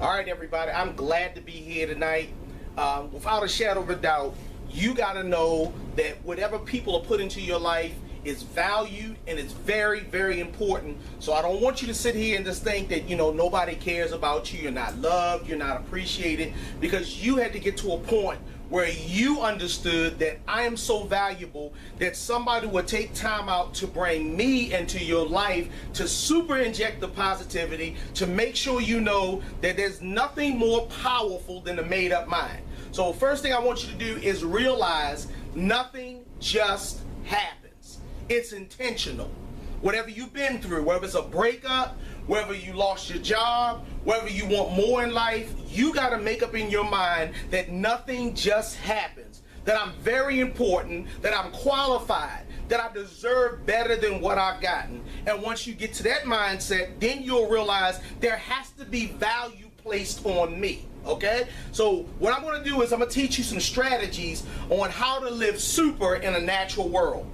All right, everybody, I'm glad to be here tonight. Without a shadow of a doubt, you got to know that whatever people are put into your life is valued and it's very, very important. So I don't want you to sit here and just think that, nobody cares about you, you're not loved, you're not appreciated, because you had to get to a point where you understood that I am so valuable that somebody would take time out to bring me into your life to super inject the positivity, to make sure you know that there's nothing more powerful than a made-up mind. So first thing I want you to do is realize nothing just happens. It's intentional. Whatever you've been through, whether it's a breakup, whether you lost your job, whether you want more in life, you got to make up in your mind that nothing just happens, that I'm very important, that I'm qualified, that I deserve better than what I've gotten. And once you get to that mindset, then you'll realize there has to be value placed on me. Okay, so what I'm going to do is I'm going to teach you some strategies on how to live super in a natural world.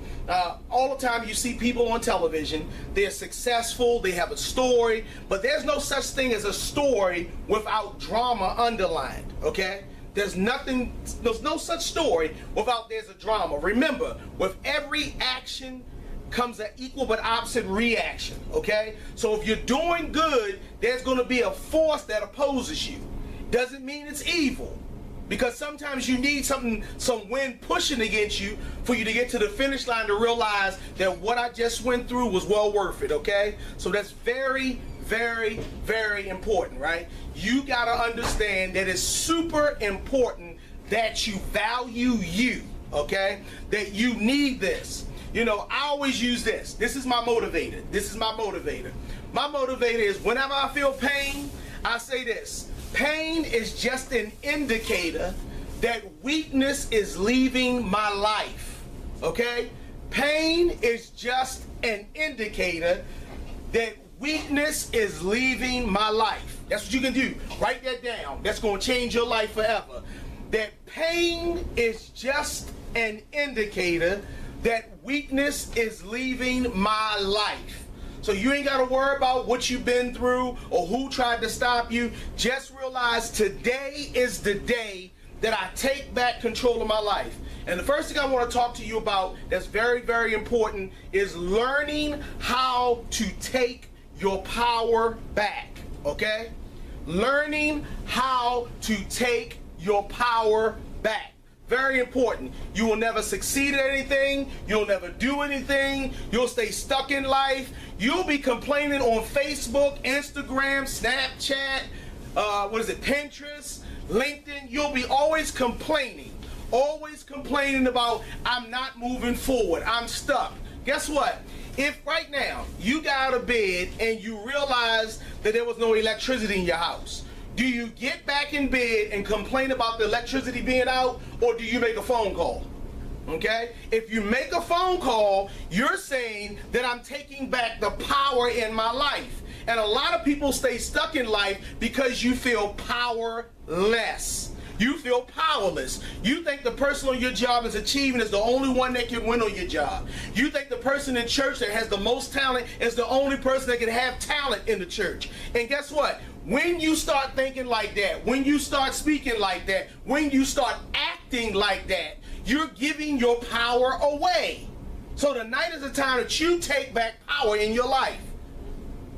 All the time you see people on television, they're successful, they have a story, but there's no such thing as a story without drama underlined. Okay, there's no such story without there's a drama. Remember, with every action comes an equal but opposite reaction. Okay, so if you're doing good, there's going to be a force that opposes you. Doesn't mean it's evil, because sometimes you need some wind pushing against you for you to get to the finish line to realize that what I just went through was well worth it. Okay, so that's very, very, very important, right? You got to understand that it's super important that you value you. Okay, that you need this. I always use this. This is my motivator. My motivator is whenever I feel pain, I say this: pain is just an indicator that weakness is leaving my life. Okay? Pain is just an indicator that weakness is leaving my life. That's what you can do. Write that down. That's going to change your life forever. That pain is just an indicator that weakness is leaving my life. So you ain't got to worry about what you've been through or who tried to stop you. Just realize today is the day that I take back control of my life. And the first thing I want to talk to you about that's very, very important is learning how to take your power back. Okay? Learning how to take your power back. Very important. You will never succeed at anything. You'll never do anything. You'll stay stuck in life. You'll be complaining on Facebook, Instagram, Snapchat, Pinterest, LinkedIn. You'll be always complaining about I'm not moving forward. I'm stuck. Guess what? If right now you got out of bed and you realize that there was no electricity in your house, do you get back in bed and complain about the electricity being out, or do you make a phone call? Okay? If you make a phone call, you're saying that I'm taking back the power in my life. And a lot of people stay stuck in life because you feel powerless. You feel powerless. You think the person on your job is achieving is the only one that can win on your job. You think the person in church that has the most talent is the only person that can have talent in the church. And guess what? When you start thinking like that, when you start speaking like that, when you start acting like that, you're giving your power away. So tonight is the time that you take back power in your life.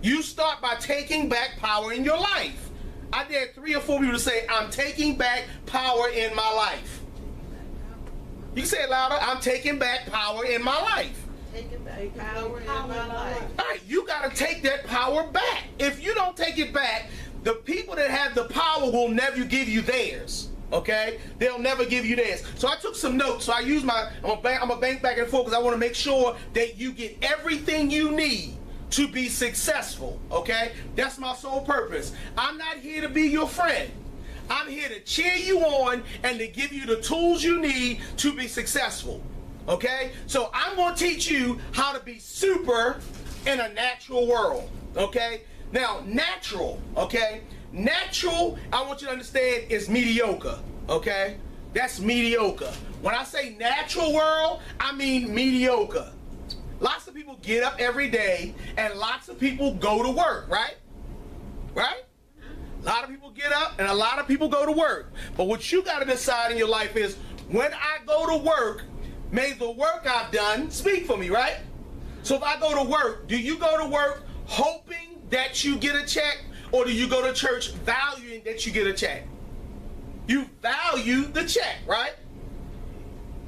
You start by taking back power in your life. I dare 3 or 4 people to say, I'm taking back power in my life. You can say it louder. I'm taking back power in my life. Taking back power in my life. All right, you got to take that power back. If you don't take it back, the people that have the power will never give you theirs. Okay? They'll never give you theirs. So I took some notes. So I use I'm a bank back and forth because I want to make sure that you get everything you need to be successful. Okay? That's my sole purpose. I'm not here to be your friend. I'm here to cheer you on and to give you the tools you need to be successful. Okay? So I'm going to teach you how to be super in a natural world. Okay? Now, natural, okay? Natural, I want you to understand, is mediocre. Okay? That's mediocre. When I say natural world, I mean mediocre. Lots of people get up every day and lots of people go to work, right? Right? A lot of people get and a lot of people go to work. But what you got to decide in your life is, when I go to work, may the work I've done speak for me, right? So if I go to work, do you go to work hoping that you get a check, or do you go to church valuing that you get a check? You value the check, right?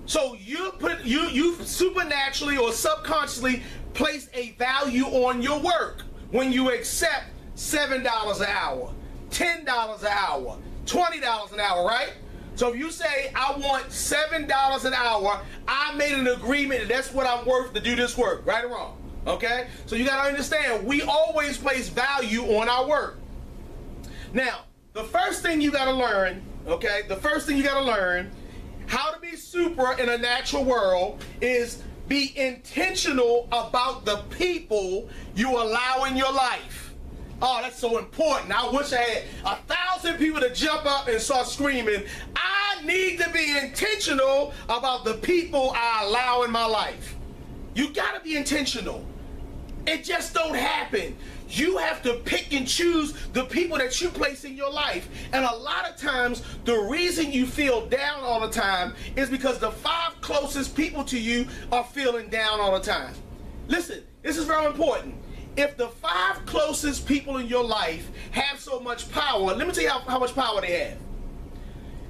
So you supernaturally or subconsciously place a value on your work when you accept $7 an hour, $10 an hour, $20 an hour, right? So if you say, I want $7 an hour, I made an agreement that that's what I'm worth to do this work, right or wrong, okay? So you gotta understand, we always place value on our work. Now, the first thing you gotta learn, okay, how to be super in a natural world is be intentional about the people you allow in your life. Oh, that's so important. I wish I had 1,000 people to jump up and start screaming, I need to be intentional about the people I allow in my life. You gotta be intentional. It just don't happen. You have to pick and choose the people that you place in your life. And a lot of times, the reason you feel down all the time is because the 5 closest people to you are feeling down all the time. Listen, this is very important. If the 5 closest people in your life have so much power, let me tell you how much power they have.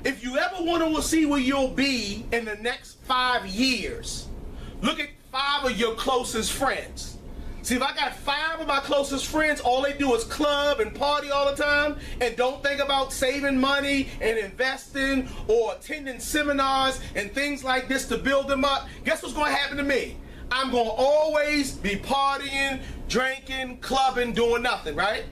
If you ever want to see where you'll be in the next 5 years, look at 5 of your closest friends. See, if I got 5 of my closest friends, all they do is club and party all the time and don't think about saving money and investing or attending seminars and things like this to build them up, guess what's going to happen to me? I'm going to always be partying, drinking, clubbing, doing nothing, right?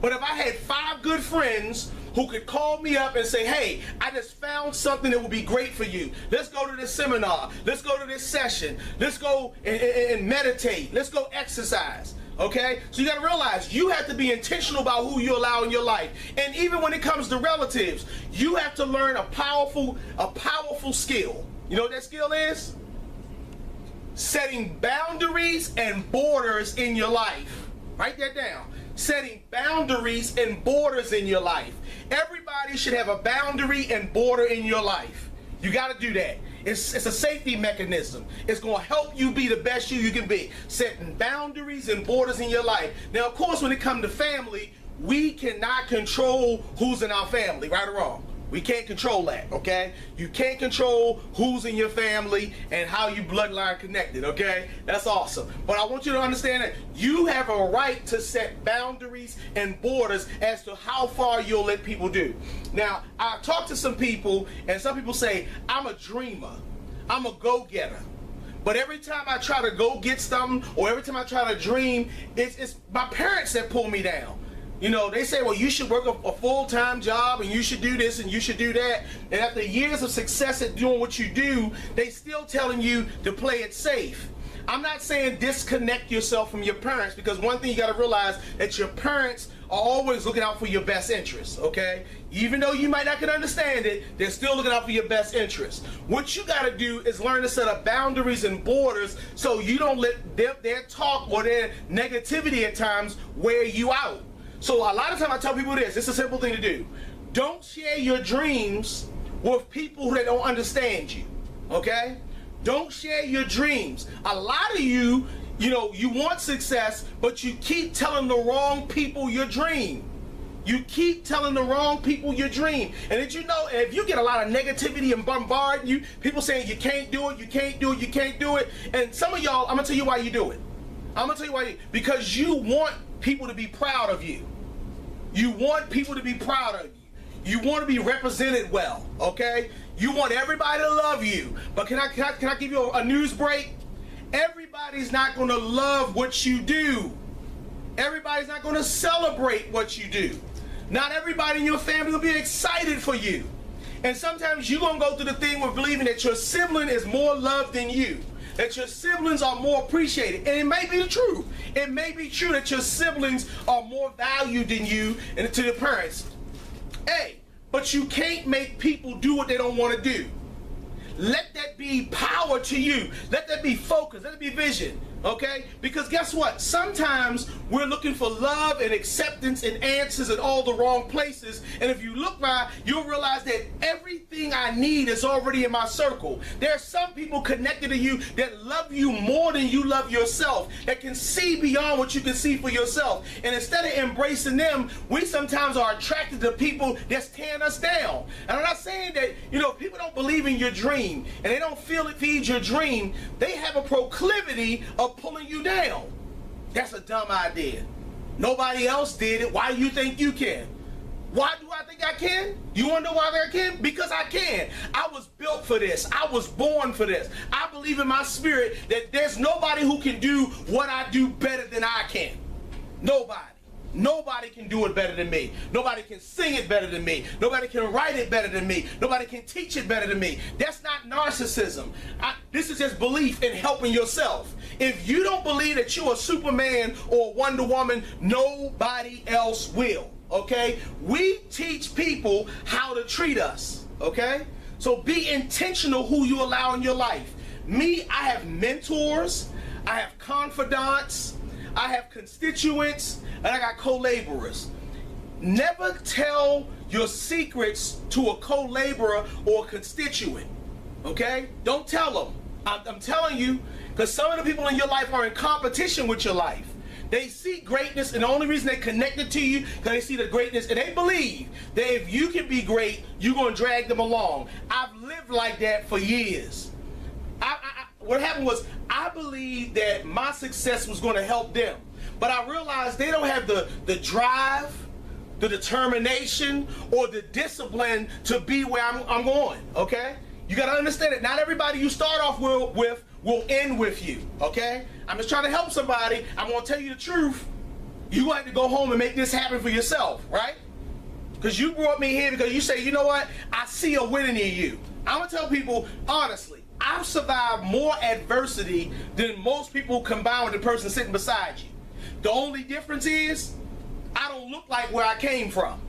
But if I had 5 good friends who could call me up and say, hey, I just found something that would be great for you. Let's go to this seminar. Let's go to this session. Let's go and meditate. Let's go exercise. Okay? So you got to realize you have to be intentional about who you allow in your life. And even when it comes to relatives, you have to learn a powerful skill. You know what that skill is? Setting boundaries and borders in your life. Write that down. Setting boundaries and borders in your life. Everybody should have a boundary and border in your life. You got to do that. It's a safety mechanism. It's going to help you be the best you can be. Setting boundaries and borders in your life. Now, of course, when it comes to family, we cannot control who's in our family, right or wrong. We can't control that, okay? You can't control who's in your family and how you bloodline connected, okay? That's awesome. But I want you to understand that you have a right to set boundaries and borders as to how far you'll let people do. Now, I talked to some people, and some people say, I'm a dreamer. I'm a go-getter. But every time I try to go get something, or every time I try to dream, it's my parents that pull me down. You know, they say, well, you should work a full-time job and you should do this and you should do that. And after years of success at doing what you do, they still telling you to play it safe. I'm not saying disconnect yourself from your parents, because one thing you got to realize that your parents are always looking out for your best interests, okay? Even though you might not can understand it, they're still looking out for your best interests. What you got to do is learn to set up boundaries and borders so you don't let their talk or their negativity at times wear you out. So a lot of times I tell people this, it's a simple thing to do. Don't share your dreams with people that don't understand you, okay? Don't share your dreams. A lot of you, you want success, but you keep telling the wrong people your dream. You keep telling the wrong people your dream. And did you know, if you get a lot of negativity and bombarding you, people saying you can't do it, you can't do it, you can't do it, and some of y'all, I'm going to tell you why you do it. I'm going to tell you why. Because you want people to be proud of you. You want people to be proud of you. You want to be represented well, okay? You want everybody to love you. But can I give you a news break? Everybody's not going to love what you do. Everybody's not going to celebrate what you do. Not everybody in your family will be excited for you. And sometimes you're going to go through the thing with believing that your sibling is more loved than you. That your siblings are more appreciated. And it may be the truth. It may be true that your siblings are more valued than you and to your parents. Hey, but you can't make people do what they don't want to do. Let that be power to you. Let that be focus. Let it be vision. Okay? Because guess what? Sometimes we're looking for love and acceptance and answers in all the wrong places. And if you look right, you'll realize that everything I need is already in my circle. There are some people connected to you that love you more than you love yourself, that can see beyond what you can see for yourself. And instead of embracing them, we sometimes are attracted to people that's tearing us down. And I'm not saying that, if people don't believe in your dream and they don't feel it feeds your dream, they have a proclivity of pulling you down. That's a dumb idea. Nobody else did it. Why do you think you can? Why do I think I can? You want to know why I can? Because I can. I was built for this. I was born for this. I believe in my spirit that there's nobody who can do what I do better than I can. Nobody. Nobody can do it better than me. Nobody can sing it better than me. Nobody can write it better than me. Nobody can teach it better than me. That's not narcissism. This is just belief in helping yourself. If you don't believe that you're a Superman or a Wonder Woman, nobody else will. Okay? We teach people how to treat us. Okay? So be intentional who you allow in your life. Me, I have mentors. I have confidants. I have constituents, and I got co-laborers. Never tell your secrets to a co-laborer or a constituent, okay? Don't tell them. I'm telling you, because some of the people in your life are in competition with your life. They see greatness, and the only reason they connected to you because they see the greatness, and they believe that if you can be great, you're going to drag them along. I've lived like that for years. What happened was I believed that my success was going to help them. But I realized they don't have the drive, the determination, or the discipline to be where I'm going, okay? You got to understand that not everybody you start off with will end with you, okay? I'm just trying to help somebody. I'm going to tell you the truth. You're going to have to go home and make this happen for yourself, right? Because you brought me here because you say, you know what? I see a winner in you. I'm going to tell people, honestly, I've survived more adversity than most people combined with the person sitting beside you. The only difference is I don't look like where I came from.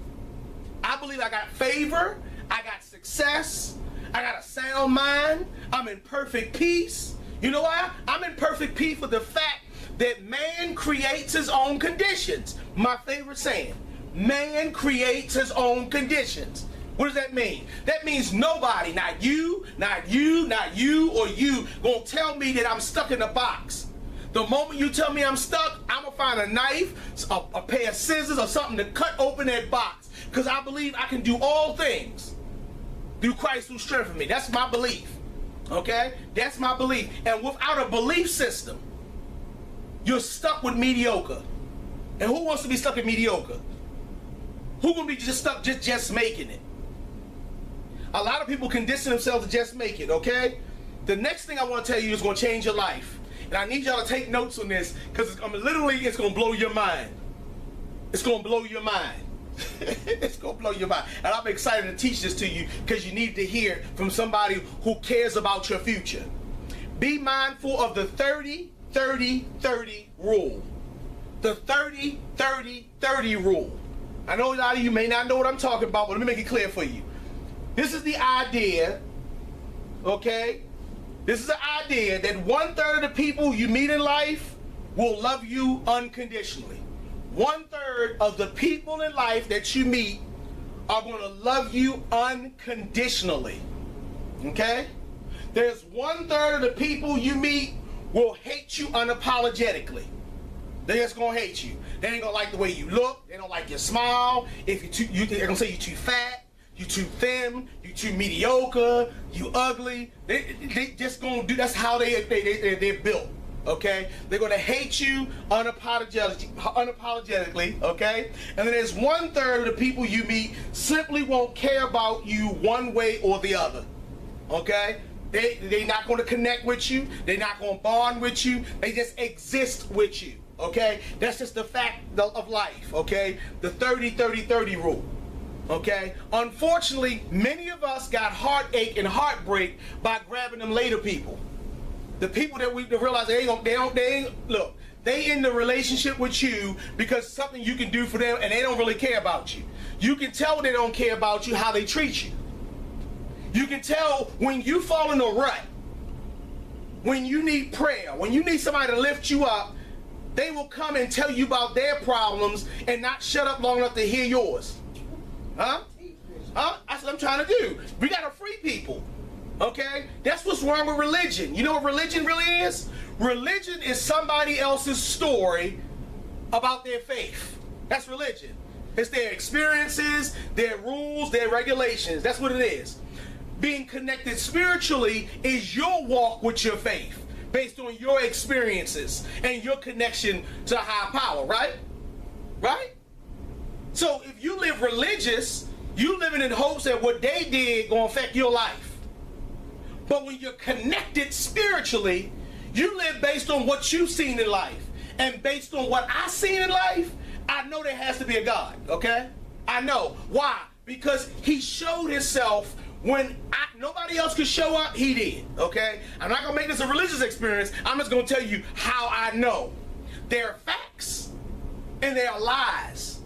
I believe I got favor, I got success, I got a sound mind, I'm in perfect peace. You know why? I'm in perfect peace with the fact that man creates his own conditions. My favorite saying, man creates his own conditions. What does that mean? That means nobody, not you, not you, not you, or you, gonna tell me that I'm stuck in a box. The moment you tell me I'm stuck, I'm gonna find a knife, a pair of scissors, or something to cut open that box. Because I believe I can do all things through Christ who strengthens me. That's my belief. Okay? That's my belief. And without a belief system, you're stuck with mediocre. And who wants to be stuck in mediocre? Who gonna be just stuck just making it? A lot of people condition themselves to just make it, okay? The next thing I want to tell you is going to change your life. And I need y'all to take notes on this because it's going to blow your mind. It's going to blow your mind. It's going to blow your mind. And I'm excited to teach this to you because you need to hear it from somebody who cares about your future. Be mindful of the 30-30-30 rule. The 30-30-30 rule. I know a lot of you may not know what I'm talking about, but let me make it clear for you. This is the idea, okay? This is the idea that 1/3 of the people you meet in life will love you unconditionally. 1/3 of the people in life that you meet are going to love you unconditionally, okay? There's 1/3 of the people you meet will hate you unapologetically. They're just going to hate you. They ain't going to like the way you look. They don't like your smile. If they're going to say you're too fat. You too thin, you too mediocre, you ugly. They just gonna do. That's how they're built. Okay, they're gonna hate you unapologetically. Okay, and then there's 1/3 of the people you meet simply won't care about you one way or the other. Okay, they're not gonna connect with you. They're not gonna bond with you. They just exist with you. Okay, that's just the fact of life. Okay, the 30-30-30 rule. Okay, unfortunately, many of us got heartache and heartbreak by grabbing them later people. The people that we realize they in the relationship with you because something you can do for them and they don't really care about you. You can tell they don't care about you how they treat you. You can tell when you fall in a rut when you need prayer, when you need somebody to lift you up, they will come and tell you about their problems and not shut up long enough to hear yours. Huh? That's what I'm trying to do. We got to free people. Okay? That's what's wrong with religion. You know what religion really is? Religion is somebody else's story about their faith. That's religion. It's their experiences, their rules, their regulations. That's what it is. Being connected spiritually is your walk with your faith, based on your experiences and your connection to a higher power, right? Right? So if you live religious, you living in hopes that what they did gonna affect your life. But when you're connected spiritually, you live based on what you've seen in life. And based on what I've seen in life, I know there has to be a God, okay? I know. Why? Because he showed himself when nobody else could show up, he did, okay? I'm not gonna make this a religious experience. I'm just gonna tell you how I know. There are facts and there are lies.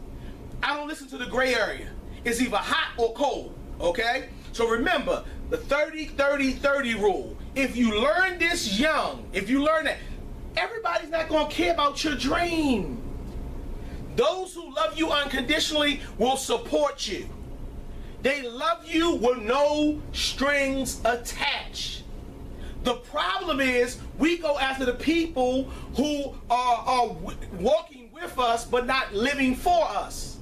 I don't listen to the gray area. It's either hot or cold, okay? So remember, the 30-30-30 rule. If you learn this young, if you learn that, everybody's not gonna care about your dream. Those who love you unconditionally will support you. They love you with no strings attached. The problem is we go after the people who are walking with us but not living for us.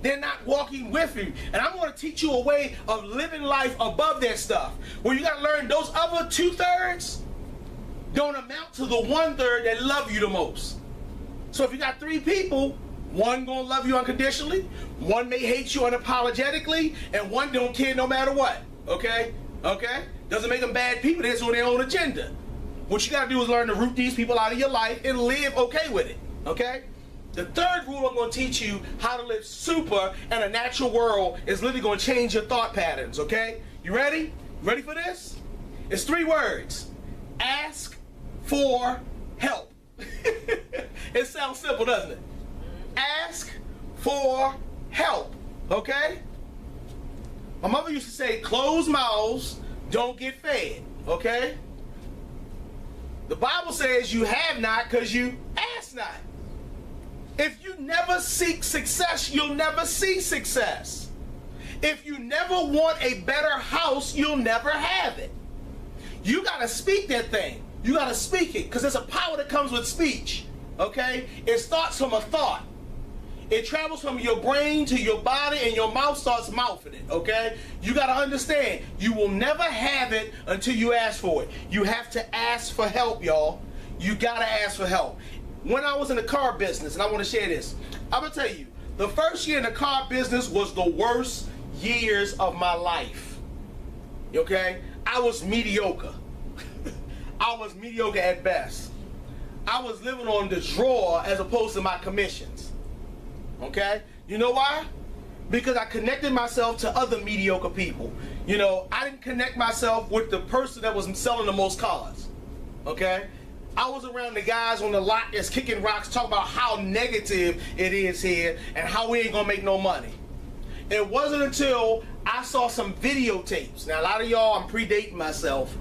They're not walking with you. And I'm going to teach you a way of living life above that stuff. Where you got to learn those other 2/3 don't amount to the 1/3 that love you the most. So if you got 3 people, one gonna love you unconditionally, one may hate you unapologetically, and one don't care no matter what. Okay? Okay? Doesn't make them bad people, they're on their own agenda. What you gotta do is learn to root these people out of your life and live okay with it. Okay? The third rule I'm gonna teach you how to live super in a natural world is literally gonna change your thought patterns. Okay? You ready? Ready for this? It's 3 words. Ask for help. It sounds simple, doesn't it? Ask for help, okay? My mother used to say, closed mouths don't get fed, okay? The Bible says you have not because you ask not. If you never seek success, you'll never see success. If you never want a better house, you'll never have it. You gotta speak that thing. You gotta speak it, because there's a power that comes with speech, okay? It starts from a thought. It travels from your brain to your body, and your mouth starts mouthing it, okay? You gotta understand, you will never have it until you ask for it. You have to ask for help, y'all. You gotta ask for help. When I was in the car business, and I wanna share this, I'm gonna tell you, the first year in the car business was the worst years of my life, okay? I was mediocre. I was mediocre at best. I was living on the drawer as opposed to my commissions. Okay? You know why? Because I connected myself to other mediocre people. You know, I didn't connect myself with the person that was selling the most cars. Okay? I was around the guys on the lot that's kicking rocks, talking about how negative it is here and how we ain't gonna make no money. It wasn't until I saw some videotapes. Now, a lot of y'all, I'm predating myself.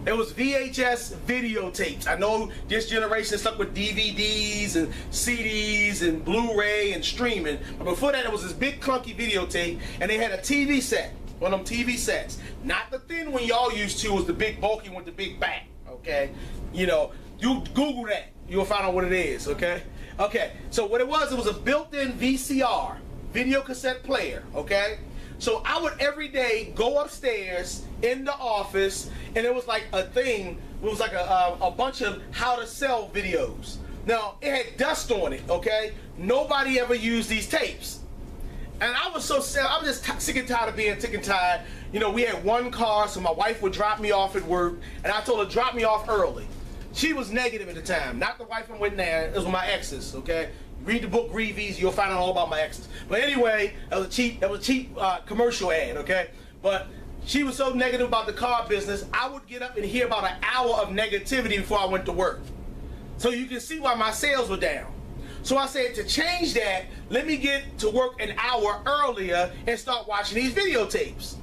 It was VHS videotapes. I know this generation stuck with DVDs and CDs and Blu-ray and streaming. But before that, it was this big clunky videotape, and they had a TV set, one of them TV sets. Not the thin one y'all used to, it was the big bulky one with the big back, okay? You know, you Google that, you'll find out what it is, okay? Okay, so what it was a built-in VCR, video cassette player, okay? So I would every day go upstairs in the office, and it was like a thing. It was like a bunch of how to sell videos. Now, it had dust on it, okay? Nobody ever used these tapes. And I was so sad. I was just sick and tired of being sick and tired. You know, we had one car, so my wife would drop me off at work, and I told her, drop me off early. She was negative at the time. Not the wife I'm with now. It was my exes, okay? Read the book Reeves, you'll find out all about my exes. But anyway, that was a cheap commercial ad, okay? But she was so negative about the car business, I would get up and hear about an hour of negativity before I went to work. So you can see why my sales were down. So I said, to change that, let me get to work an hour earlier and start watching these videotapes.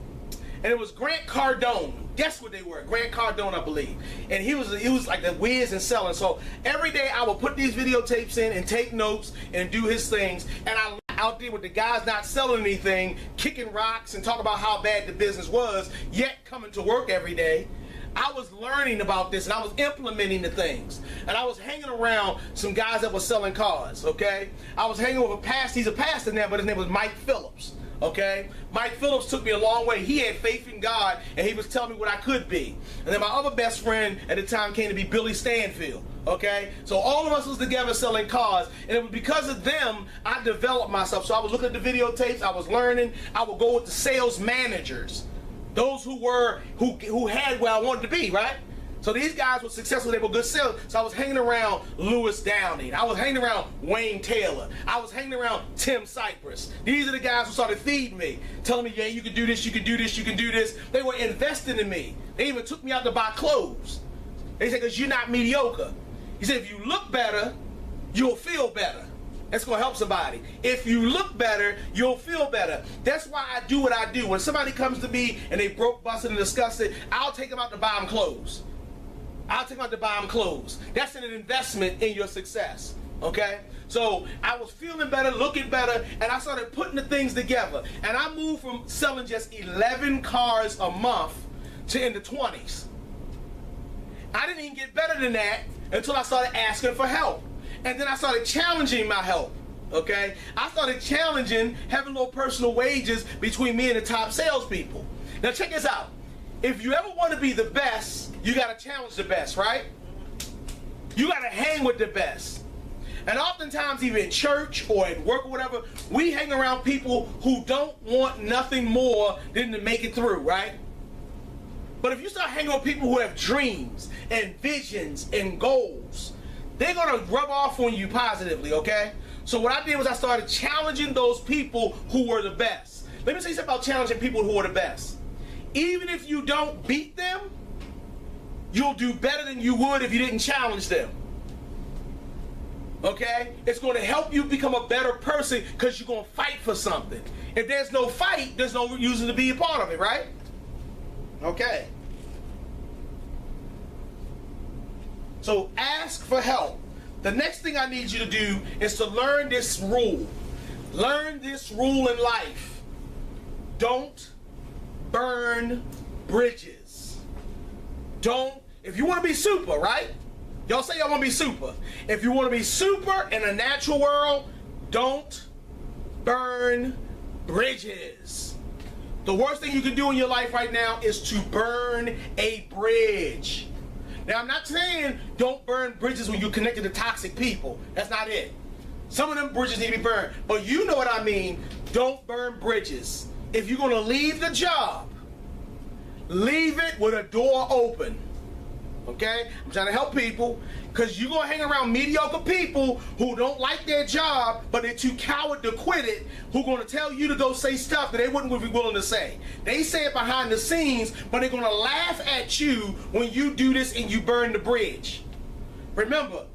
and it was Grant Cardone. Guess what they were? Grant Cardone, I believe. And he was like the whiz in selling. So every day I would put these videotapes in and take notes and do his things. And I out there with the guys not selling anything, kicking rocks and talk about how bad the business was, yet coming to work every day. I was learning about this and I was implementing the things. And I was hanging around some guys that were selling cars, okay? I was hanging with a pastor. He's a pastor now, but his name was Mike Phillips, okay? Mike Phillips took me a long way. He had faith in God and he was telling me what I could be. And then my other best friend at the time came to be Billy Stanfield, okay? So all of us was together selling cars, and it was because of them I developed myself. So I was looking at the videotapes, I was learning. I would go with the sales managers, those who had where I wanted to be, right? So these guys were successful, they were good sellers. So I was hanging around Lewis Downing. I was hanging around Wayne Taylor. I was hanging around Tim Cypress. These are the guys who started feeding me, telling me, yeah, you can do this, you can do this, you can do this. They were investing in me. They even took me out to buy clothes. They said, because you're not mediocre. He said, if you look better, you'll feel better. That's going to help somebody. If you look better, you'll feel better. That's why I do what I do. When somebody comes to me and they broke, busted, and disgusted, I'll take them out to buy them clothes. I'll take them out to buy them clothes. That's an investment in your success, okay? So I was feeling better, looking better, and I started putting the things together. And I moved from selling just 11 cars a month to in the 20s. I didn't even get better than that until I started asking for help. And then I started challenging my help, okay? I started challenging having low personal wages between me and the top salespeople. Now check this out. If you ever want to be the best, you got to challenge the best, right? You got to hang with the best. And oftentimes, even in church or at work or whatever, we hang around people who don't want nothing more than to make it through, right? But if you start hanging with people who have dreams and visions and goals, they're going to rub off on you positively, okay? So what I did was I started challenging those people who were the best. Let me tell you something about challenging people who are the best. Even if you don't beat them, you'll do better than you would if you didn't challenge them. Okay? It's going to help you become a better person because you're going to fight for something. If there's no fight, there's no reason to be a part of it, right? Okay. So ask for help. The next thing I need you to do is to learn this rule. Learn this rule in life. Don't burn bridges. If you want to be super, right? Y'all say y'all want to be super. If you want to be super in a natural world, don't burn bridges. The worst thing you can do in your life right now is to burn a bridge. Now, I'm not saying don't burn bridges when you're connected to toxic people. That's not it. Some of them bridges need to be burned. But you know what I mean. Don't burn bridges. If you're going to leave the job, leave it with a door open. Okay? I'm trying to help people, because you're going to hang around mediocre people who don't like their job, but they're too coward to quit it, who are going to tell you to go say stuff that they wouldn't be willing to say. They say it behind the scenes, but they're going to laugh at you when you do this and you burn the bridge. Remember,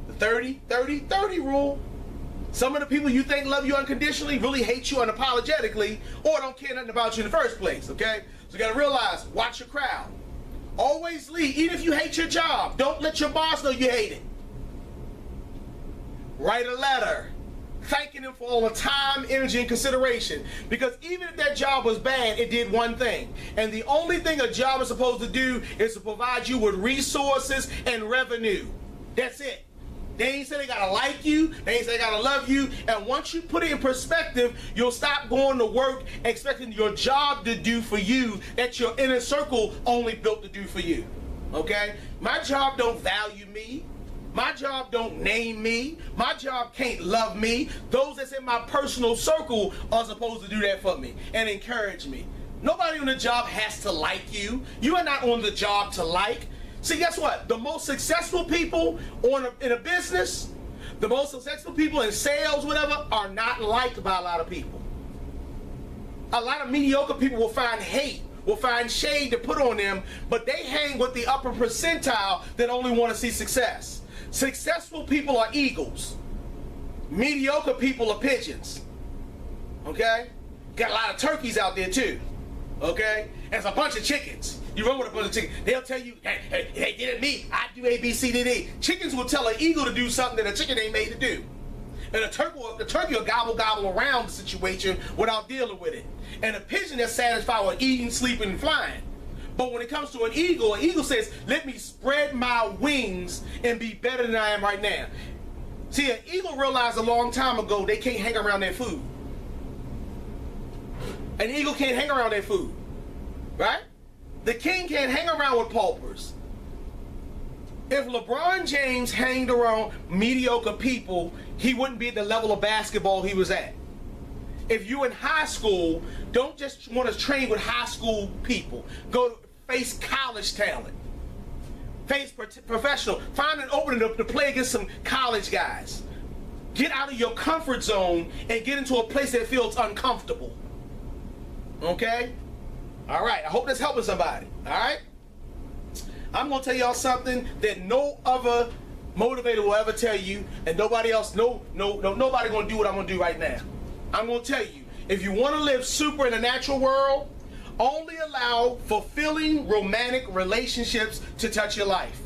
the 30-30-30 rule. Some of the people you think love you unconditionally really hate you unapologetically or don't care nothing about you in the first place, okay? So you got to realize, watch your crowd. Always lead, even if you hate your job. Don't let your boss know you hate it. Write a letter thanking them for all the time, energy, and consideration. Because even if that job was bad, it did one thing. And the only thing a job is supposed to do is to provide you with resources and revenue. That's it. They ain't say they gotta like you, they ain't say they gotta love you, and once you put it in perspective, you'll stop going to work expecting your job to do for you that your inner circle only built to do for you, okay? My job don't value me, my job don't name me, my job can't love me. Those that's in my personal circle are supposed to do that for me and encourage me. Nobody on the job has to like you. You are not on the job to like. See, guess what? The most successful people in a business, the most successful people in sales, whatever, are not liked by a lot of people. A lot of mediocre people will find hate, will find shade to put on them, but they hang with the upper percentile that only want to see success. Successful people are eagles. Mediocre people are pigeons. Okay? Got a lot of turkeys out there too. Okay? And it's a bunch of chickens. You run with a bunch of chickens. They'll tell you, hey, get at me. I do A, B, C, D, D. Chickens will tell an eagle to do something that a chicken ain't made to do. And the turkey will gobble around the situation without dealing with it. And a pigeon is satisfied with eating, sleeping, and flying. But when it comes to an eagle says, let me spread my wings and be better than I am right now. See, an eagle realized a long time ago they can't hang around their food. An eagle can't hang around their food, right? The king can't hang around with paupers. If LeBron James hanged around mediocre people, he wouldn't be at the level of basketball he was at. If you in high school, don't just want to train with high school people. Go face college talent. Face professional. Find an opening to play against some college guys. Get out of your comfort zone and get into a place that feels uncomfortable. Okay? All right. I hope that's helping somebody. All right? I'm going to tell y'all something that no other motivator will ever tell you, and nobody else, nobody going to do what I'm going to do right now. I'm going to tell you, if you want to live super in the natural world, only allow fulfilling romantic relationships to touch your life.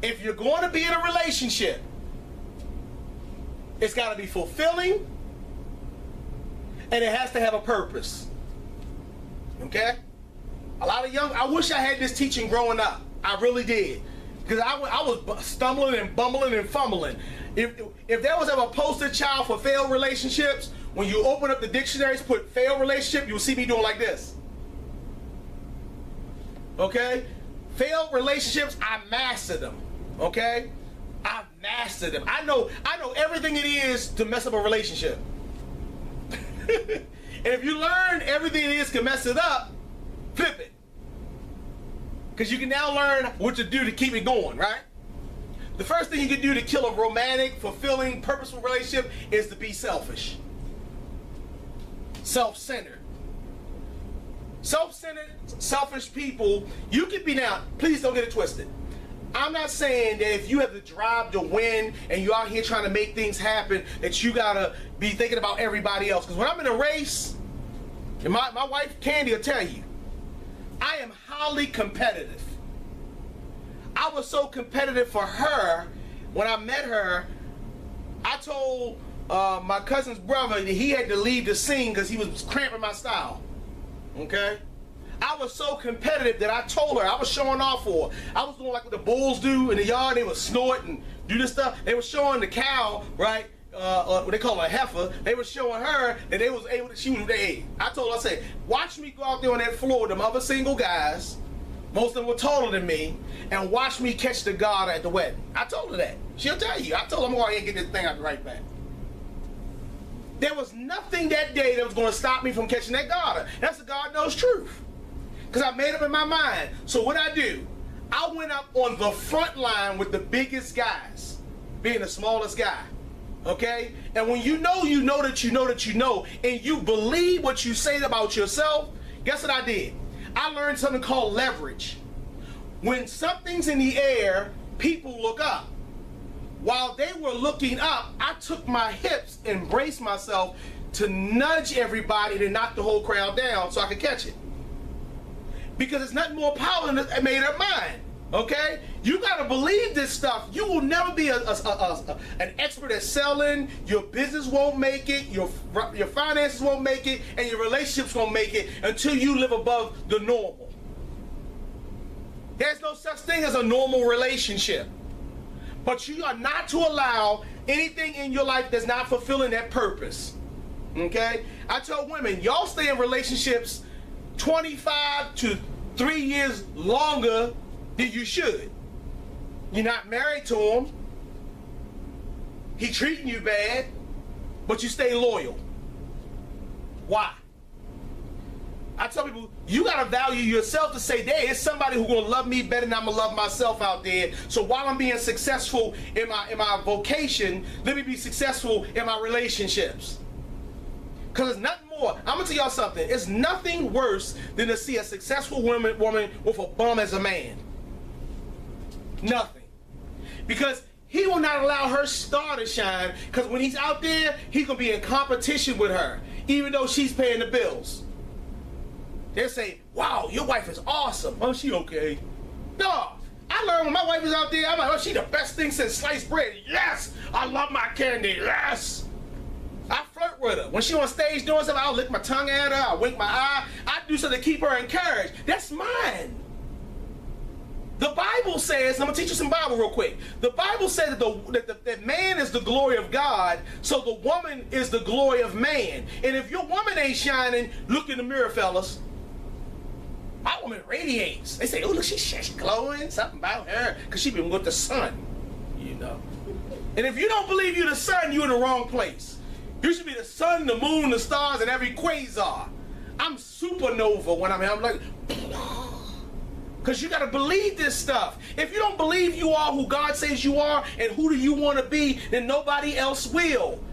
If you're going to be in a relationship, it's got to be fulfilling, and it has to have a purpose. Okay? A lot of I wish I had this teaching growing up. I really did. Because I was stumbling and bumbling and fumbling. If there was ever a poster child for failed relationships, when you open up the dictionaries, put failed relationship, you'll see me doing like this. Okay? Failed relationships, I mastered them. Okay? I mastered them. I know everything it is to mess up a relationship. And if you learn everything it is to mess it up, flip it. Because you can now learn what to do to keep it going, right? The first thing you can do to kill a romantic, fulfilling, purposeful relationship is to be selfish. Self-centered. Self-centered, selfish people, you can be now, please don't get it twisted. I'm not saying that if you have the drive to win and you're out here trying to make things happen, that you gotta be thinking about everybody else. Because when I'm in a race, and my wife Candy will tell you, I am highly competitive. I was so competitive for her. When I met her, I told my cousin's brother that he had to leave the scene because he was cramping my style. Okay? I was so competitive that I told her, I was showing off for her. I was doing like what the bulls do in the yard. They would snort and do this stuff. They were showing the cow, right? What they call a heifer. They were showing her that they was able to, she was age. I told her, I said, watch me go out there on that floor with them other single guys. Most of them were taller than me, and watch me catch the garter at the wedding. I told her that. She'll tell you. I told her I'm going to get this thing out right back. There was nothing that day that was going to stop me from catching that garter. That's the God knows truth. Because I made up in my mind. So what I do, I went up on the front line with the biggest guys, being the smallest guy. Okay? And when you know that you know that you know, and you believe what you say about yourself, guess what I did? I learned something called leverage. When something's in the air, people look up. While they were looking up, I took my hips and braced myself to nudge everybody to knock the whole crowd down so I could catch it. Because it's nothing more powerful than I made up mine. Okay? You gotta believe this stuff. You will never be an expert at selling. Your business won't make it. Your finances won't make it, and your relationships won't make it until you live above the normal. There's no such thing as a normal relationship. But you are not to allow anything in your life that's not fulfilling that purpose. Okay? I tell women, y'all stay in relationships 25 to 3 years longer than you should. You're not married to him. He treating you bad, but you stay loyal. Why? I tell people, you gotta value yourself to say, there is somebody who's gonna love me better than I'm gonna love myself out there. So while I'm being successful in my vocation, let me be successful in my relationships. Because it's nothing more. I'm gonna tell y'all something. It's nothing worse than to see a successful woman with a bum as a man. Nothing. Because he will not allow her star to shine, because when he's out there, he's gonna be in competition with her, even though she's paying the bills. They'll say, wow, your wife is awesome. Oh, she okay? No. I learned when my wife is out there, I'm like, oh, she the best thing since sliced bread. Yes, I love my candy. Yes. I flirt with her. When she on stage doing something, I'll lick my tongue at her. I'll wink my eye. I do something to keep her encouraged. That's mine. The Bible says, I'm going to teach you some Bible real quick. The Bible says that man is the glory of God, so the woman is the glory of man. And if your woman ain't shining, look in the mirror, fellas. My woman radiates. They say, oh, look, she's glowing. Something about her, because she been with the sun, you know. And if you don't believe you're the sun, you're in the wrong place. You should be the sun, the moon, the stars, and every quasar. I'm supernova when I'm like, because you got to believe this stuff. If you don't believe you are who God says you are and who do you want to be, then nobody else will.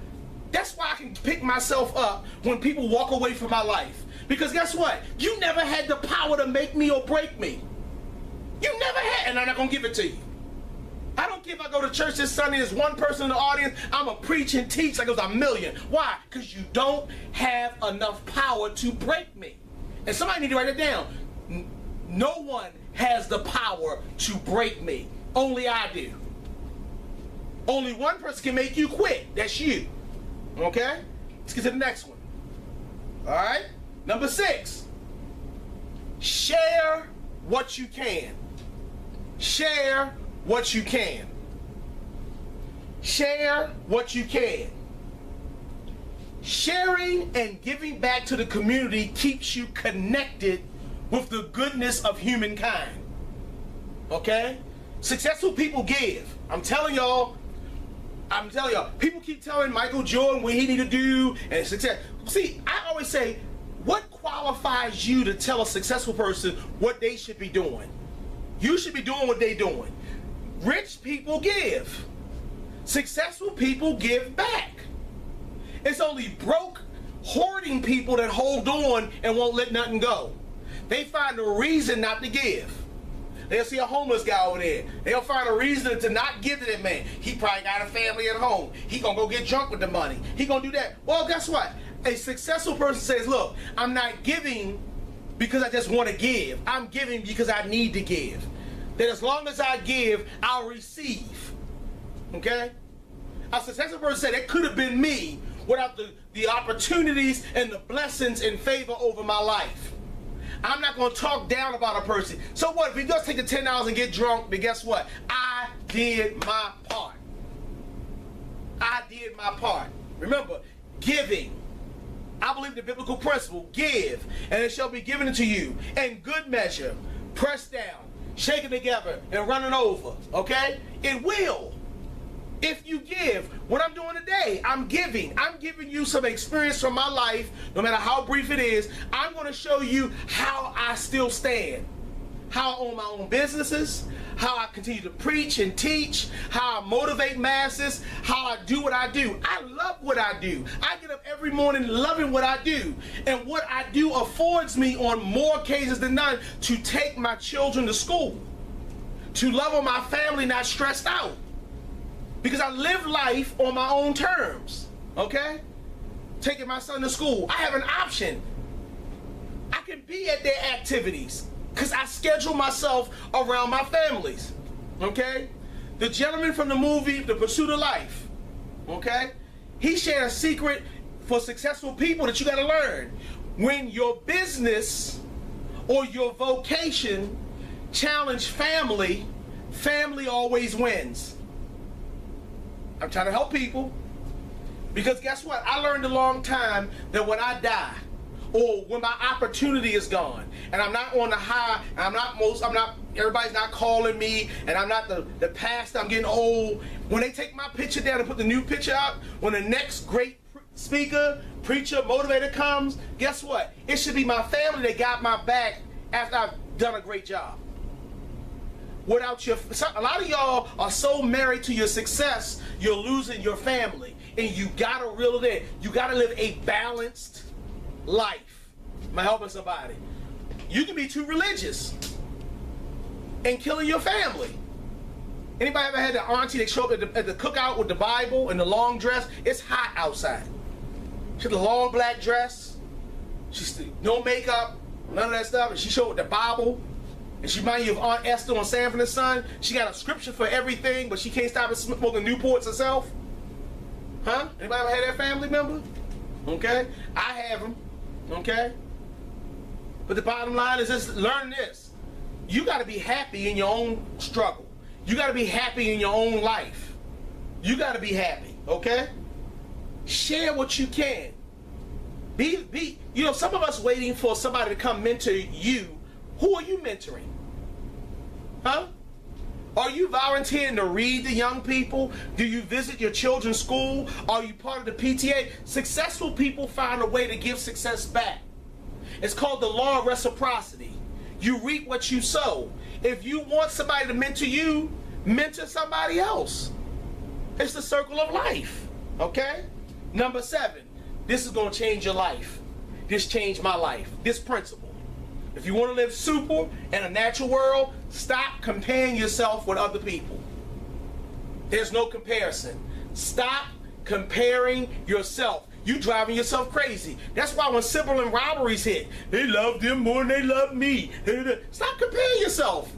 That's why I can pick myself up when people walk away from my life. Because guess what? You never had the power to make me or break me. You never had, and I'm not going to give it to you. I don't care if I go to church this Sunday, there's one person in the audience, I'm going to preach and teach like it was a million. Why? Because you don't have enough power to break me. And somebody need to write it down. No one has the power to break me. Only I do. Only one person can make you quit. That's you. Okay? Let's get to the next one. All right? Number 6. Share what you can. Share what you can. Share what you can. Sharing and giving back to the community keeps you connected with the goodness of humankind. Okay? Successful people give. I'm telling y'all, people keep telling Michael Jordan what he need to do and success. See, I always say, what qualifies you to tell a successful person what they should be doing? You should be doing what they're doing. Rich people give. Successful people give back. It's only broke, hoarding people that hold on and won't let nothing go. They find a reason not to give. They'll see a homeless guy over there. They'll find a reason to not give to that man. He probably got a family at home. He gonna go get drunk with the money. He gonna do that. Well, guess what? A successful person says, look, I'm not giving because I just want to give. I'm giving because I need to give. That as long as I give, I'll receive. Okay? A successful person said, it could have been me without the opportunities and the blessings and favor over my life. I'm not going to talk down about a person. So what? If he does take the $10 and get drunk, then guess what? I did my part. I did my part. Remember, giving. I believe the biblical principle, give, and it shall be given unto you. And good measure, pressed down, shaken together, and running over. Okay? It will. If you give, what I'm doing today, I'm giving. I'm giving you some experience from my life, no matter how brief it is. I'm going to show you how I still stand. How I own my own businesses, how I continue to preach and teach, how I motivate masses, how I do what I do. I love what I do. I get up every morning loving what I do. And what I do affords me on more occasions than none to take my children to school, to love on my family, not stressed out. Because I live life on my own terms, okay? Taking my son to school, I have an option. I can be at their activities because I schedule myself around my families, okay? The gentleman from the movie, The Pursuit of Life, okay? He shared a secret for successful people that you gotta learn. When your business or your vocation challenge family, family always wins. I'm trying to help people, because guess what? I learned a long time that when I die, or when my opportunity is gone, and I'm not on the high, and everybody's not calling me, and I'm not the pastor, I'm getting old. When they take my picture down and put the new picture up, when the next great speaker, preacher, motivator comes, guess what? It should be my family that got my back after I've done a great job. Without a lot of y'all are so married to your success, you're losing your family. And you gotta reel it in. You gotta live a balanced life. Am I helping somebody? You can be too religious and killing your family. Anybody ever had the auntie that show up at the cookout with the Bible and the long dress? It's hot outside. She had the long black dress. She's no makeup, None of that stuff. And she showed the Bible. And she remind you of Aunt Esther on Sanford and Son. She got a scripture for everything, but she can't stop smoking Newports herself. Huh? Anybody ever had that family member? Okay? I have them. Okay? But the bottom line is just learn this. You got to be happy in your own struggle. You got to be happy in your own life. You got to be happy. Okay? Share what you can. Some of us waiting for somebody to come mentor you. Who are you mentoring? Huh? Are you volunteering to read to young people? Do you visit your children's school? Are you part of the PTA? Successful people find a way to give success back. It's called the law of reciprocity. You reap what you sow. If you want somebody to mentor you, mentor somebody else. It's the circle of life. Okay? Number 7. This is going to change your life. This changed my life. This principle. If you want to live super in a natural world, stop comparing yourself with other people. There's no comparison. Stop comparing yourself. You driving yourself crazy. That's why when sibling rivalries hit, they love them more than they love me. Stop comparing yourself.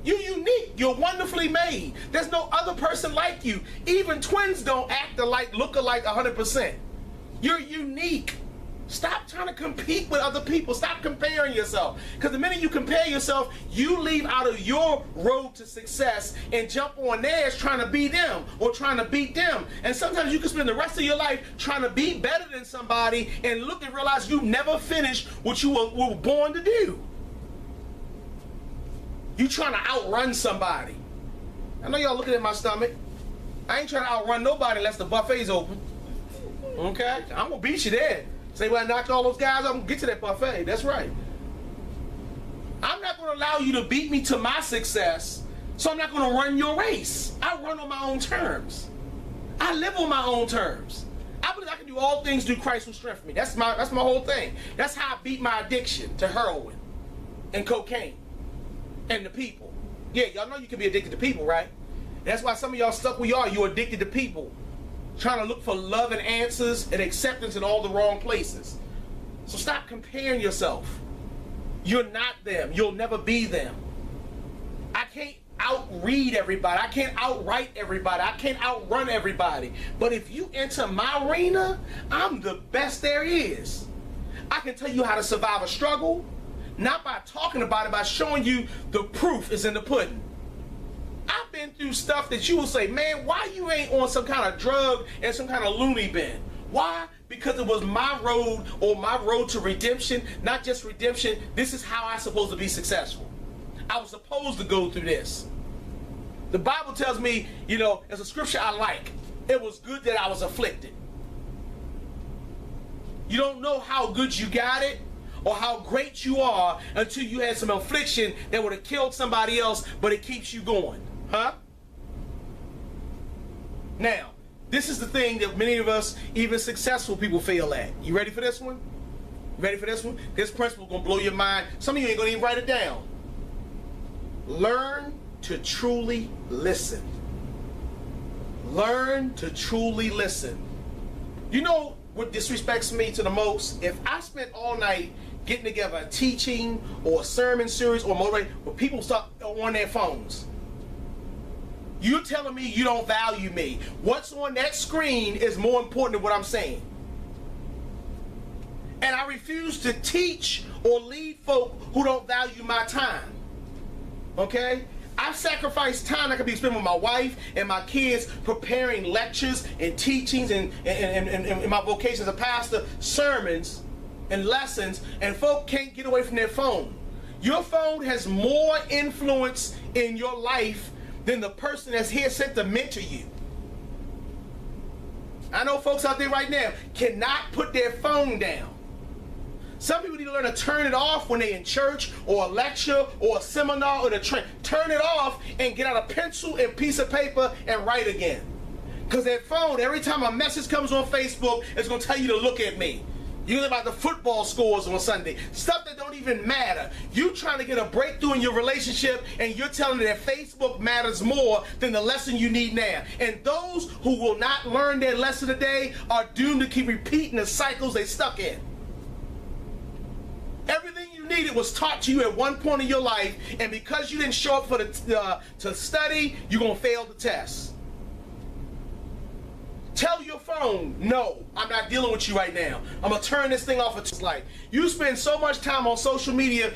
You're unique. You're wonderfully made. There's no other person like you. Even twins don't act alike, look alike 100%. You're unique. Stop trying to compete with other people. Stop comparing yourself. Because the minute you compare yourself, you leave out of your road to success and jump on theirs trying to be them or trying to beat them. And sometimes you can spend the rest of your life trying to be better than somebody and look and realize you never finished what you were born to do. You trying to outrun somebody. I know y'all looking at my stomach. I ain't trying to outrun nobody unless the buffet's open. Okay? I'm going to beat you there. Say, well, I knocked all those guys up and get to that buffet. That's right. I'm not going to allow you to beat me to my success, so I'm not going to run your race. I run on my own terms. I live on my own terms. I believe I can do all things through Christ who strengthens me. That's my whole thing. That's how I beat my addiction to heroin and cocaine and the people. Yeah, y'all know you can be addicted to people, right? That's why some of y'all stuck where you are. You're addicted to people. Trying to look for love and answers and acceptance in all the wrong places. So stop comparing yourself. You're not them. You'll never be them. I can't outread everybody. I can't outwrite everybody. I can't outrun everybody. But if you enter my arena, I'm the best there is. I can tell you how to survive a struggle, not by talking about it, by showing you the proof is in the pudding. I've been through stuff that you will say, man, why you ain't on some kind of drug and some kind of loony bin? Why? Because it was my road or my road to redemption, not just redemption. This is how I'm supposed to be successful. I was supposed to go through this. The Bible tells me, there's a scripture I like. It was good that I was afflicted. You don't know how good you got it or how great you are until you had some affliction that would have killed somebody else, but it keeps you going. Huh? Now, this is the thing that many of us, even successful people, fail at. You ready for this one? You ready for this one? This principle is going to blow your mind. Some of you ain't going to even write it down. Learn to truly listen. Learn to truly listen. You know what disrespects me to the most? If I spent all night getting together a teaching or a sermon series or motivation, where people start on their phones. You're telling me you don't value me. What's on that screen is more important than what I'm saying. And I refuse to teach or lead folk who don't value my time. Okay? I've sacrificed time I could be spending with my wife and my kids preparing lectures and teachings and my vocation as a pastor, sermons and lessons, and folk can't get away from their phone. Your phone has more influence in your life than the person that's here sent to mentor you. I know folks out there right now cannot put their phone down. Some people need to learn to turn it off when they're in church or a lecture or a seminar or the train. Turn it off and get out a pencil and piece of paper and write again. Because that phone, every time a message comes on Facebook, it's going to tell you to look at me. You about the football scores on Sunday. Stuff that don't even matter. You trying to get a breakthrough in your relationship and you're telling me that Facebook matters more than the lesson you need now. And those who will not learn their lesson today are doomed to keep repeating the cycles they stuck in. Everything you needed was taught to you at one point in your life, and because you didn't show up for to study, you're going to fail the test. Tell your phone, no, I'm not dealing with you right now. I'm going to turn this thing off. It's like, you spend so much time on social media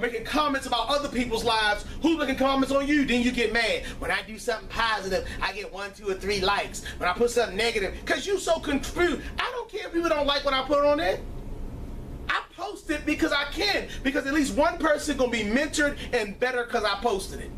making comments about other people's lives. Who's making comments on you? Then you get mad. When I do something positive, I get 1, 2, or 3 likes. When I put something negative, because you're so confused. I don't care if people don't like what I put on there. I post it because I can. Because at least one person going to be mentored and better because I posted it.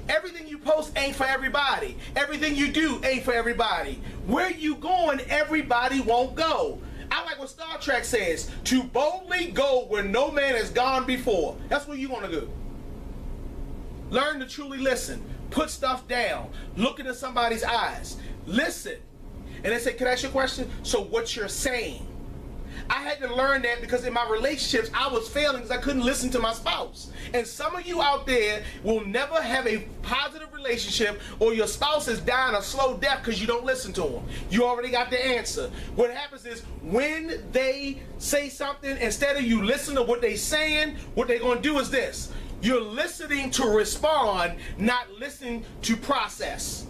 Everything you post ain't for everybody. Everything you do ain't for everybody. Where you going, everybody won't go. I like what Star Trek says, to boldly go where no man has gone before. That's where you want to go. Learn to truly listen. Put stuff down. Look into somebody's eyes. Listen. And they say, can I ask you a question? So what you're saying? I had to learn that because in my relationships, I was failing because I couldn't listen to my spouse. And some of you out there will never have a positive relationship, or your spouse is dying a slow death because you don't listen to them. You already got the answer. What happens is when they say something, instead of you listening to what they're saying, what they're going to do is this. You're listening to respond, not listening to process.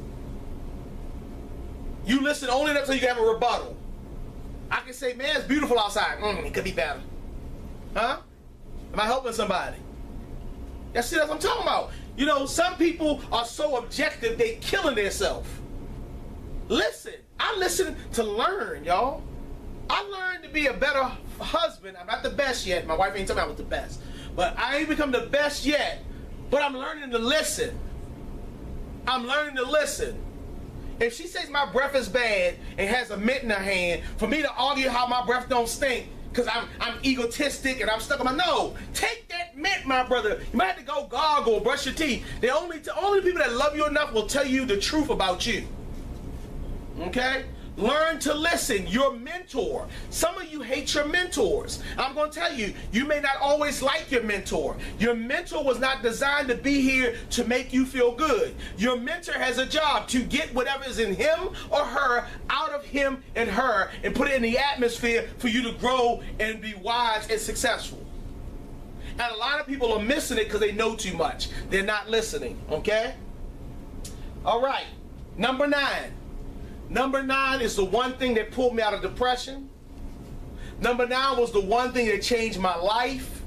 You listen only until you can have a rebuttal. I can say, man, it's beautiful outside. It could be better. Huh? Am I helping somebody? That's what I'm talking about. You know, some people are so objective, they killing themselves. Listen. I listen to learn, y'all. I learned to be a better husband. I'm not the best yet. My wife ain't telling me I was the best. But I ain't become the best yet. But I'm learning to listen. I'm learning to listen. If she says my breath is bad and has a mint in her hand, for me to argue how my breath don't stink because I'm egotistic and I'm stuck on my no. Take that mint, my brother. You might have to go gargle, brush your teeth. The only people that love you enough will tell you the truth about you. Okay? Learn to listen. Your mentor. Some of you hate your mentors. I'm going to tell you, you may not always like your mentor. Your mentor was not designed to be here to make you feel good. Your mentor has a job to get whatever is in him or her out of him and her and put it in the atmosphere for you to grow and be wise and successful. And a lot of people are missing it because they know too much. They're not listening. Okay? All right. Number 9. Number 9 is the one thing that pulled me out of depression. Number 9 was the one thing that changed my life.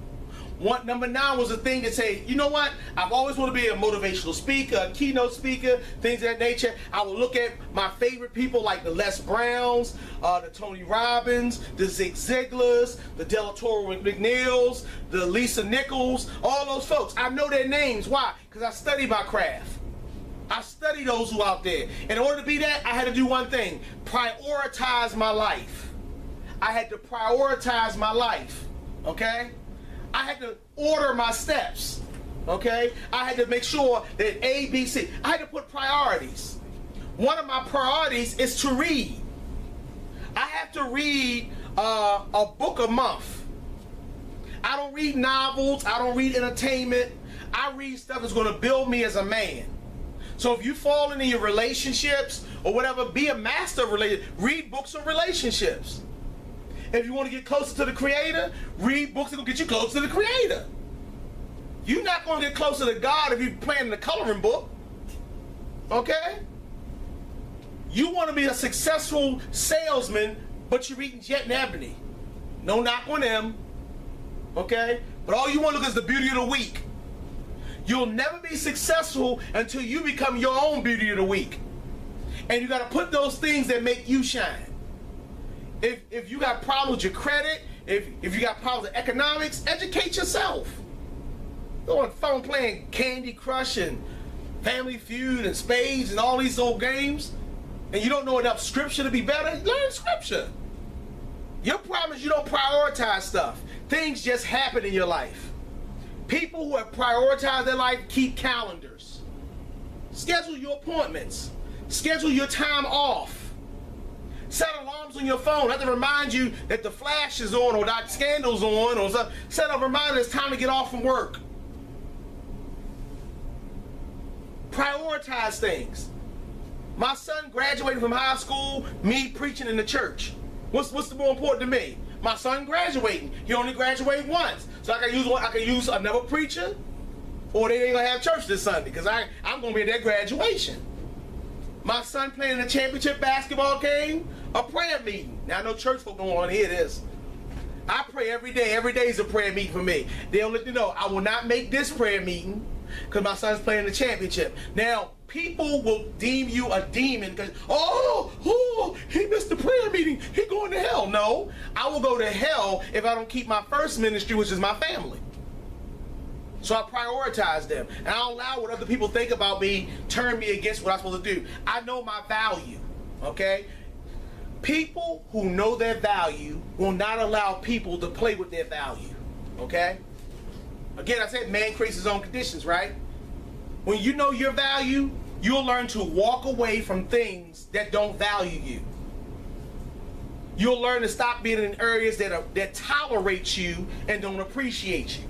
Number 9 was the thing that said, you know what? I've always wanted to be a motivational speaker, a keynote speaker, things of that nature. I would look at my favorite people like the Les Browns, the Tony Robbins, the Zig Ziglars, the Del Toro McNeils, the Lisa Nichols, all those folks. I know their names. Why? Because I study my craft. I study those who out there. In order to be that, I had to do one thing. Prioritize my life. I had to prioritize my life. Okay? I had to order my steps. Okay? I had to make sure that A, B, C. I had to put priorities. One of my priorities is to read. I have to read a book a month. I don't read novels. I don't read entertainment. I read stuff that's going to build me as a man. So if you fall into your relationships or whatever, be a master of relationships. Read books on relationships. If you want to get closer to the Creator, read books that will get you closer to the Creator. You're not going to get closer to God if you're playing the coloring book. Okay? You want to be a successful salesman, but you're reading Jet and Ebony. No knock on them. Okay? But all you want to look is the beauty of the week. You'll never be successful until you become your own beauty of the week. And you got to put those things that make you shine. If you got problems with your credit, if you got problems with economics, educate yourself. Go on the phone playing Candy Crush and Family Feud and Spades and all these old games, and you don't know enough scripture to be better, learn scripture. Your problem is you don't prioritize stuff. Things just happen in your life. People who have prioritized their life keep calendars. Schedule your appointments. Schedule your time off. Set alarms on your phone. Have to remind you that the flash is on or that scandal's on or something. Set a reminder it's time to get off from work. Prioritize things. My son graduated from high school, me preaching in the church. What's the more important to me? My son graduating. He only graduated once. So I can use another preacher, or they ain't gonna have church this Sunday because I'm gonna be at their graduation. My son playing in a championship basketball game, a prayer meeting. Now I know church folk don't want to hear this. I pray every day. Every day is a prayer meeting for me. They'll let you know I will not make this prayer meeting because my son's playing the championship. Now, people will deem you a demon because, he missed the prayer meeting. He going to hell. No, I will go to hell if I don't keep my first ministry, which is my family. So I prioritize them. And I don't allow what other people think about me turn me against what I'm supposed to do. I know my value, okay? People who know their value will not allow people to play with their value, okay? Again, I said man creates his own conditions, right? When you know your value, you'll learn to walk away from things that don't value you. You'll learn to stop being in areas that tolerate you and don't appreciate you.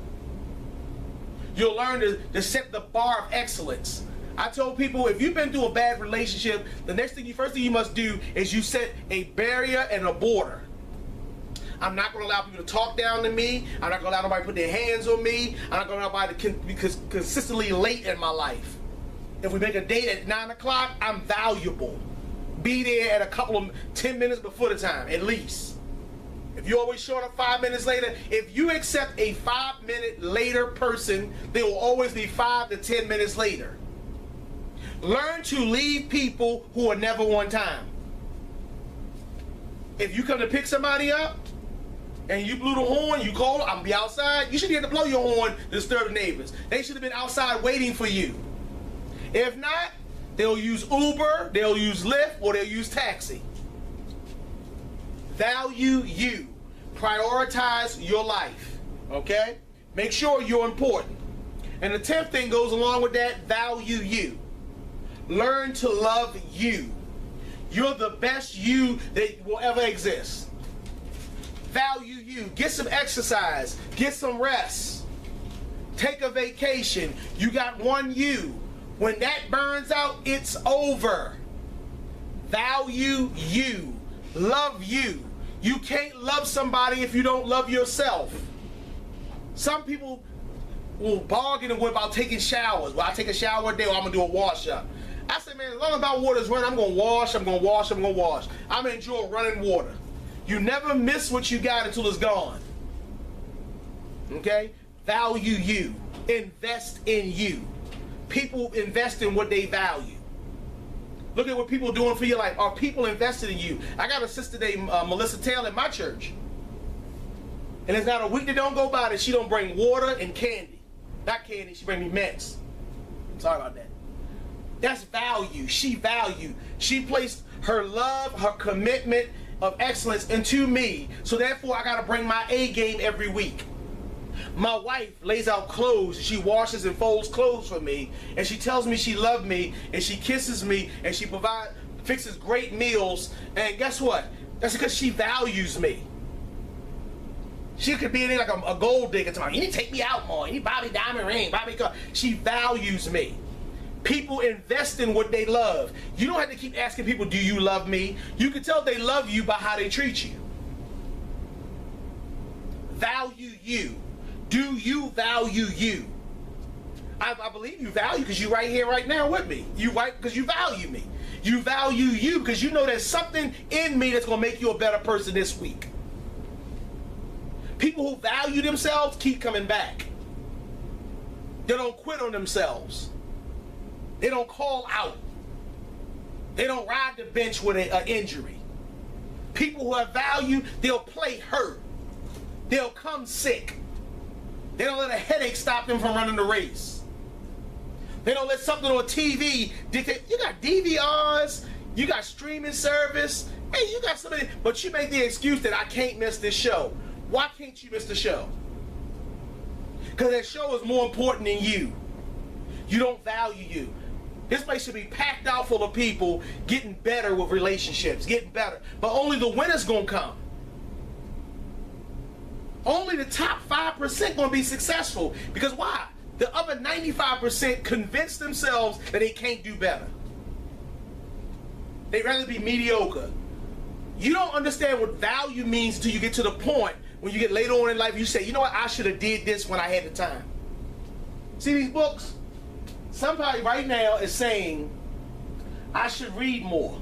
You'll learn to set the bar of excellence. I told people, if you've been through a bad relationship, the first thing you must do is you set a barrier and a border. I'm not going to allow people to talk down to me. I'm not going to allow nobody to put their hands on me. I'm not going to allow nobody to be consistently late in my life. If we make a date at 9 o'clock, I'm valuable. Be there at 10 minutes before the time, at least. If you always show up 5 minutes later, if you accept a 5-minute later person, they will always be 5 to 10 minutes later. Learn to leave people who are never on time. If you come to pick somebody up and you blew the horn, you call, I'm gonna be outside, you shouldn't have to blow your horn to disturb the neighbors. They should have been outside waiting for you. If not, they'll use Uber, they'll use Lyft, or they'll use taxi. Value you. Prioritize your life. Okay? Make sure you're important. And the 10th thing goes along with that, value you. Learn to love you. You're the best you that will ever exist. Value you. Get some exercise. Get some rest. Take a vacation. You got one you. When that burns out, it's over. Value you. Love you. You can't love somebody if you don't love yourself. Some people will bargain about taking showers. Well, I take a shower a day, or I'm going to do a wash up. I say, man, as long as my water's running, I'm going to wash, I'm going to wash, I'm going to wash. I'm going to enjoy running water. You never miss what you got until it's gone. Okay? Value you. Invest in you. People invest in what they value. Look at what people are doing for your life. Are people invested in you? I got a sister named Melissa Taylor in my church. And there's not a week that don't go by that she don't bring water and candy. Not candy, she bring me mints. Sorry about that. That's value. She valued. She placed her love, her commitment of excellence into me. So therefore, I got to bring my A game every week. My wife lays out clothes. She washes and folds clothes for me. And she tells me she loves me. And she kisses me. And she fixes great meals. And guess what? That's because she values me. She could be in there like a gold digger tomorrow. You need to take me out more. You need to buy me diamond ring. Buy me car. She values me. People invest in what they love. You don't have to keep asking people, do you love me? You can tell they love you by how they treat you. Value you. Do you value you? I believe you value because you're right here right now with me. You right because you value me. You value you because you know there's something in me that's going to make you a better person this week. People who value themselves keep coming back. They don't quit on themselves. They don't call out. They don't ride the bench with an injury. People who have value, they'll play hurt. They'll come sick. They don't let a headache stop them from running the race. They don't let something on TV dictate. You got DVRs, you got streaming service, hey, you got somebody, but you make the excuse that I can't miss this show. Why can't you miss the show? Because that show is more important than you. You don't value you. This place should be packed out full of people getting better with relationships, getting better. But only the winners gonna come. Only the top 5% gonna be successful. Because why? The other 95% convince themselves that they can't do better. They'd rather be mediocre. You don't understand what value means until you get to the point when you get later on in life, you say, you know what, I should have did this when I had the time. See these books? Somebody right now is saying, I should read more.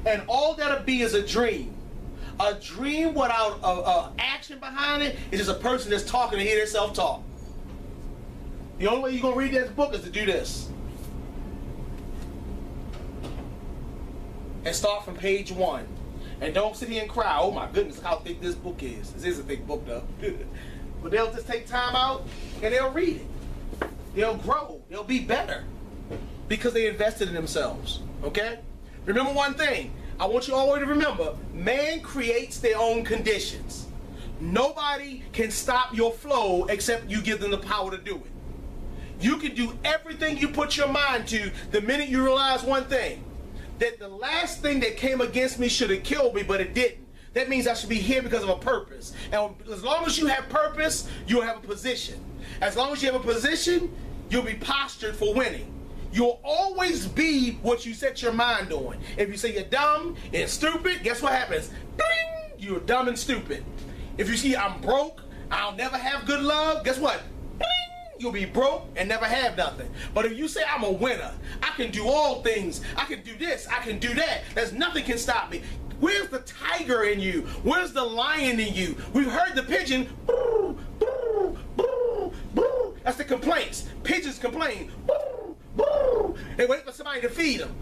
And all that'll be is a dream. A dream without action behind it is just a person that's talking to hear themselves talk. The only way you're going to read this book is to do this. And start from page 1. And don't sit here and cry, oh my goodness, how thick this book is. This is a thick book though. But they'll just take time out and they'll read it. They'll grow. They'll be better. Because they invested in themselves. Okay? Remember one thing. I want you always to remember, man creates their own conditions. Nobody can stop your flow except you give them the power to do it. You can do everything you put your mind to the minute you realize one thing. That the last thing that came against me should have killed me, but it didn't. That means I should be here because of a purpose. And as long as you have purpose, you'll have a position. As long as you have a position, you'll be postured for winning. You'll always be what you set your mind on. If you say you're dumb and stupid, guess what happens? Bling! You're dumb and stupid. If you see I'm broke, I'll never have good love, guess what? Bling! You'll be broke and never have nothing. But if you say I'm a winner, I can do all things, I can do this, I can do that, there's nothing can stop me. Where's the tiger in you? Where's the lion in you? We've heard the pigeon, boo, boo, boo, boo. That's the complaints. Pigeons complain, boo, boo. They wait for somebody to feed them.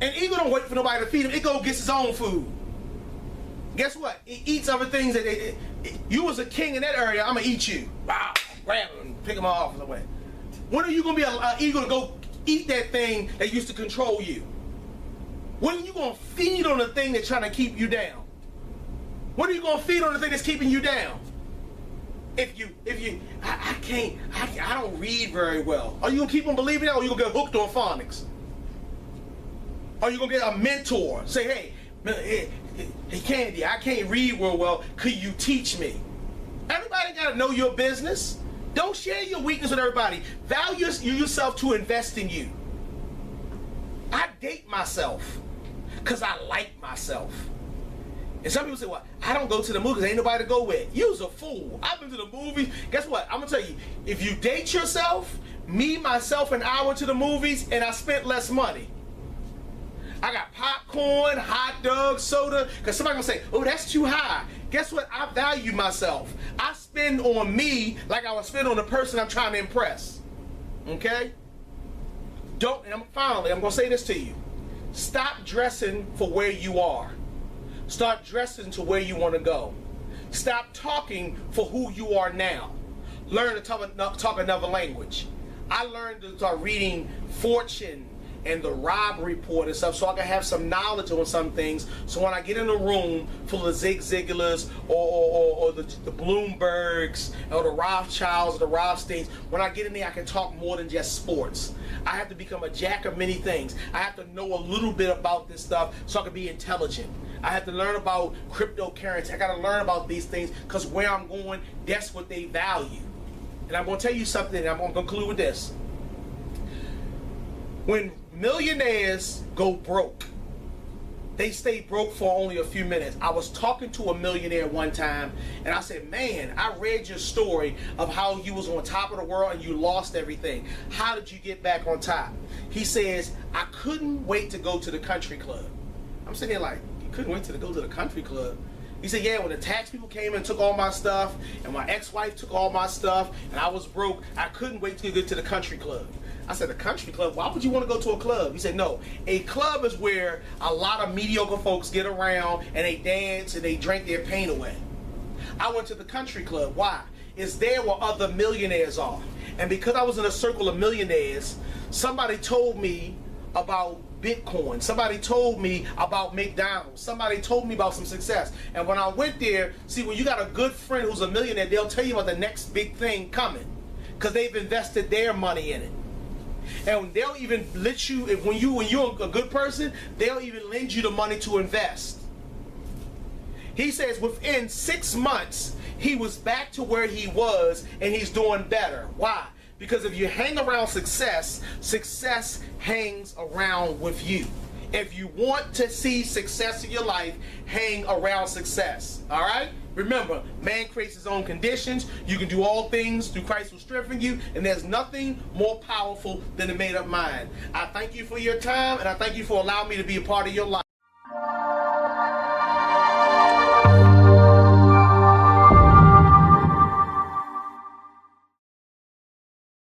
And eagle don't wait for nobody to feed him. It go gets its own food. Guess what? It eats other things that you was a king in that area, I'm gonna eat you. Wow. Grab him and pick him off away. When are you going to be an eagle to go eat that thing that used to control you? When are you going to feed on the thing that's trying to keep you down? When are you going to feed on the thing that's keeping you down? I don't read very well. Are you going to keep on believing that, or are you going to get hooked on phonics? Are you going to get a mentor? Say, hey, Candy, I can't read real well. Could you teach me? Everybody got to know your business. Don't share your weakness with everybody. Value yourself to invest in you. I date myself because I like myself. And some people say, well, I don't go to the movies. Ain't nobody to go with. You's a fool. I've been to the movies. Guess what? I'm going to tell you, if you date yourself, me, myself, and I went to the movies and I spent less money. I got popcorn, hot dogs, soda, because somebody going to say, oh, that's too high. Guess what? I value myself. I spend on me like I would spend on the person I'm trying to impress. Okay? Finally, I'm going to say this to you. Stop dressing for where you are. Start dressing to where you want to go. Stop talking for who you are now. Learn to talk another language. I learned to start reading Fortune and the Rob Report and stuff, so I can have some knowledge on some things. So when I get in a room full of Zig Ziglars or the Bloombergs or the Rothschilds or the Rothsteins, when I get in there, I can talk more than just sports. I have to become a jack of many things. I have to know a little bit about this stuff so I can be intelligent. I have to learn about cryptocurrency. I got to learn about these things because where I'm going, that's what they value. And I'm going to tell you something, and I'm going to conclude with this. When millionaires go broke, they stay broke for only a few minutes. I was talking to a millionaire one time, and I said, man, I read your story of how you was on top of the world and you lost everything. How did you get back on top? He says, I couldn't wait to go to the country club. I'm sitting there like, you couldn't wait to go to the country club? He said, yeah, when the tax people came and took all my stuff, and my ex-wife took all my stuff, and I was broke, I couldn't wait to get to the country club. I said, a country club? Why would you want to go to a club? He said, no. A club is where a lot of mediocre folks get around and they dance and they drink their pain away. I went to the country club. Why? It's there where other millionaires are. And because I was in a circle of millionaires, somebody told me about Bitcoin. Somebody told me about McDonald's. Somebody told me about some success. And when I went there, see, when you got a good friend who's a millionaire, they'll tell you about the next big thing coming because they've invested their money in it. And they'll even let you, when you're a good person, they'll even lend you the money to invest. He says within 6 months, he was back to where he was and he's doing better. Why? Because if you hang around success, success hangs around with you. If you want to see success in your life, hang around success. All right? Remember, man creates his own conditions. You can do all things through Christ who strengthens you, and there's nothing more powerful than a made-up mind. I thank you for your time, and I thank you for allowing me to be a part of your life.